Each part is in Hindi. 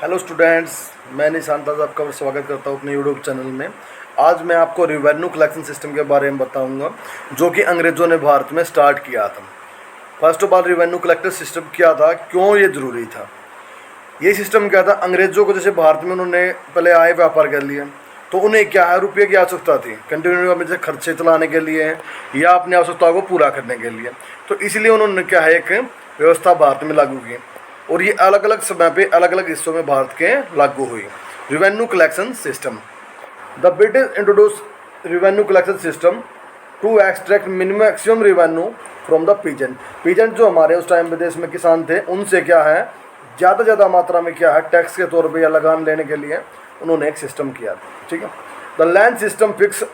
हेलो स्टूडेंट्स, मैं निशांत आज आपका स्वागत करता हूँ अपने यूट्यूब चैनल में। आज मैं आपको रिवेन्यू कलेक्शन सिस्टम के बारे में बताऊंगा जो कि अंग्रेज़ों ने भारत में स्टार्ट किया था। First of all revenue collector system क्या था, क्यों ये ज़रूरी था। ये सिस्टम क्या था, अंग्रेज़ों को जैसे भारत में उन्होंने पहले आए व्यापार कर लिए तो उन्हें क्या है, रुपये की आवश्यकता थी कंटिन्यू में, जैसे खर्चे चलाने के लिए या अपनी आवश्यकताओं को पूरा करने के लिए। तो इसलिए उन्होंने क्या है, एक व्यवस्था भारत में लागू की और ये अलग अलग समय पे अलग अलग हिस्सों में भारत के लागू हुई। Revenue collection system, the British introduce revenue collection system to extract maximum revenue from the peasant. Peasant जो हमारे उस टाइम विदेश में किसान थे, उनसे क्या है ज़्यादा से ज़्यादा मात्रा में क्या है टैक्स के तौर पे या लगान लेने के लिए उन्होंने एक सिस्टम किया। ठीक है, the land system fix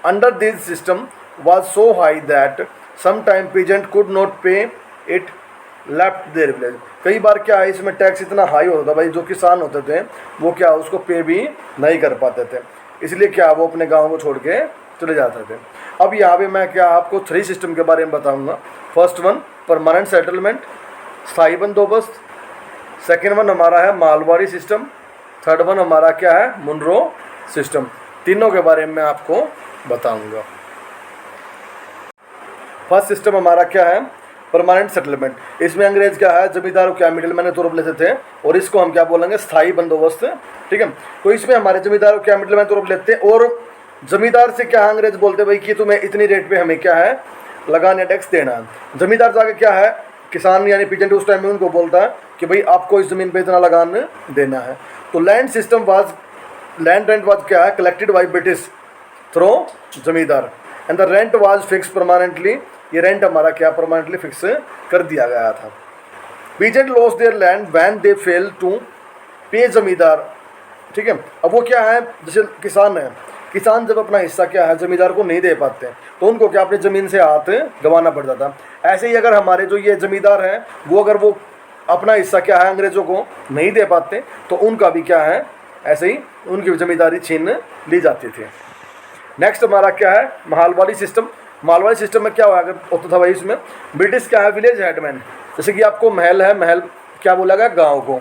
under this system was so high that some time peasant could not pay it left their village. कई बार क्या है, इसमें टैक्स इतना हाई होता था भाई, जो किसान होते थे वो क्या उसको पे भी नहीं कर पाते थे, इसलिए क्या वो अपने गाँव को छोड़ के चले जाते थे। अब यहाँ पे मैं क्या आपको 3 सिस्टम के बारे में बताऊंगा। फर्स्ट वन परमानेंट सेटलमेंट, स्थायी बंदोबस्त। सेकेंड वन हमारा है मालवाड़ी सिस्टम। थर्ड वन हमारा क्या है, मुनरो सिस्टम। तीनों के बारे में मैं आपको बताऊंगा। फर्स्ट सिस्टम हमारा क्या है, परमानेंट सेटलमेंट। इसमें अंग्रेज क्या है, जमींदारों क्या मिडिलमैन के तौर पर लेते थे और इसको हम क्या बोलेंगे, स्थायी बंदोबस्त। ठीक है, तो इसमें हमारे जमींदारों क्या मिडिलमैन तौर पर लेते हैं और जमींदार से क्या अंग्रेज बोलते भाई कि तुम्हें इतनी रेट पे हमें क्या है लगान या टैक्स देना है। जमींदार जाके क्या है किसान यानी पीजेंट उस टाइम में उनको बोलता है कि भाई आपको इस ज़मीन पे इतना लगान देना है। तो land system was, land rent was क्या है collected by British through zamindar and the rent was fix permanently. ये रेंट हमारा क्या परमानेंटली फिक्स कर दिया गया था। Peasant lost their land when they fail to pay zamindar. ठीक है, अब वो क्या है, जैसे किसान है, किसान जब अपना हिस्सा क्या है जमींदार को नहीं दे पाते तो उनको क्या अपनी ज़मीन से हाथ गंवाना पड़ता था। ऐसे ही अगर हमारे जो ये जमींदार हैं वो अगर वो अपना हिस्सा क्या है अंग्रेज़ों को नहीं दे पाते तो उनका भी क्या है ऐसे ही उनकी जमींदारी छीन ली जाती थी। नेक्स्ट हमारा क्या है, मालवाड़ी सिस्टम। मालवाड़ी सिस्टम में क्या होता था भाई, इसमें ब्रिटिश क्या है विलेज हेडमैन, जैसे कि आपको महल है, महल क्या बोला गया गाँव को,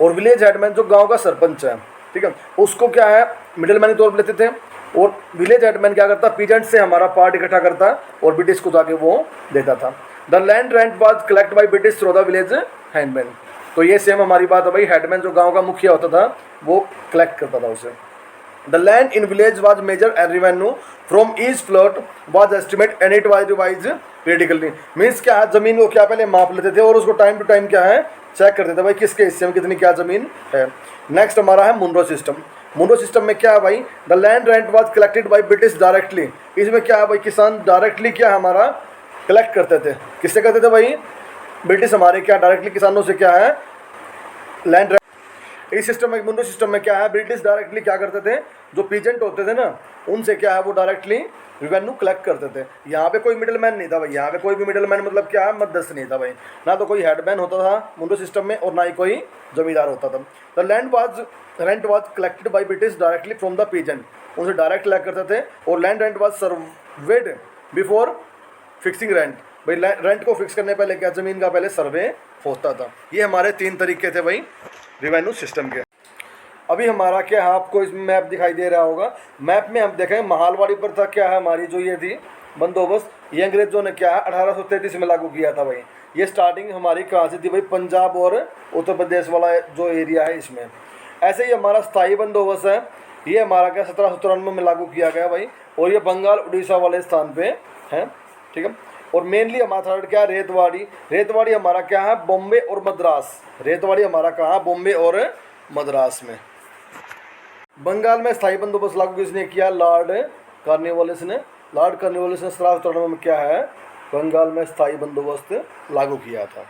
और विलेज हेडमैन जो गाँव का सरपंच है, ठीक है, उसको क्या है मिडिलमैन के तौर पर लेते थे। और विलेज हेडमैन क्या करता, पीजेंट से हमारा पार्ट इकट्ठा करता और ब्रिटिश को जाके वो देता था। The land rent was collect by British through the village headman. तो ये सेम हमारी बात है भाई, हेडमैन जो गाँव का मुखिया होता था वो कलेक्ट करता था उसे। The land in village was measured and revenue from each plot was estimated and it was revised periodically। Means क्या है, जमीन को क्या पहले माप लेते थे और उसको टाइम टू टाइम क्या है चेक करते थे भाई किसके हिस्से में कितनी क्या जमीन है। नेक्स्ट हमारा है मुनरो सिस्टम। मुनरो सिस्टम में क्या है भाई, the land rent was collected by British directly. इसमें क्या है भाई, किसान डायरेक्टली क्या हमारा कलेक्ट करते थे, किससे करते थे भाई, ब्रिटिश हमारे क्या डायरेक्टली किसानों से क्या है लैंड। इस सिस्टम में मुंडो सिस्टम में क्या है, ब्रिटिश डायरेक्टली क्या करते थे, जो पीजेंट होते थे ना उनसे क्या है वो डायरेक्टली रिवेन्यू कलेक्ट करते थे। यहाँ पे कोई मिडलमैन नहीं था भाई, यहाँ पे कोई भी मिडलमैन मतलब क्या है मध्यस्थ नहीं था भाई, ना तो कोई हेडमैन होता था मुंडो सिस्टम में और ना ही कोई जमींदार होता था। The rent was collected by British directly from the peasant, उनसे डायरेक्ट कलेक्ट करते थे। और land rent was served before fixing rent. भाई रेंट को फिक्स करने पहले क्या ज़मीन का पहले सर्वे होता था। ये हमारे 3 तरीके थे भाई रिवेन्यू सिस्टम के। अभी हमारा क्या है, आपको इसमें मैप दिखाई दे रहा होगा, मैप में हम देखें मालवाड़ी पर था क्या है हमारी जो ये थी बंदोबस्त, ये अंग्रेजों ने क्या है 1833 में लागू किया था भाई। ये स्टार्टिंग हमारी कहाँ से थी भाई, पंजाब और उत्तर प्रदेश वाला जो एरिया है इसमें। ऐसे ही हमारा स्थायी बंदोबस्त है, ये हमारा क्या 1793 में लागू किया गया भाई, और ये बंगाल उड़ीसा वाले स्थान पर है। ठीक है, और मेनली हमारा थर्ड क्या है, रेतवाड़ी। रेतवाड़ी हमारा क्या है बॉम्बे और मद्रास। रेतवाड़ी हमारा कहाँ, बॉम्बे और मद्रास में। बंगाल में स्थायी बंदोबस्त लागू किसने किया, लॉर्ड कॉर्नवालिस ने। लॉर्ड कॉर्नवालिस ने 1793 में क्या है बंगाल में स्थायी बंदोबस्त लागू किया था।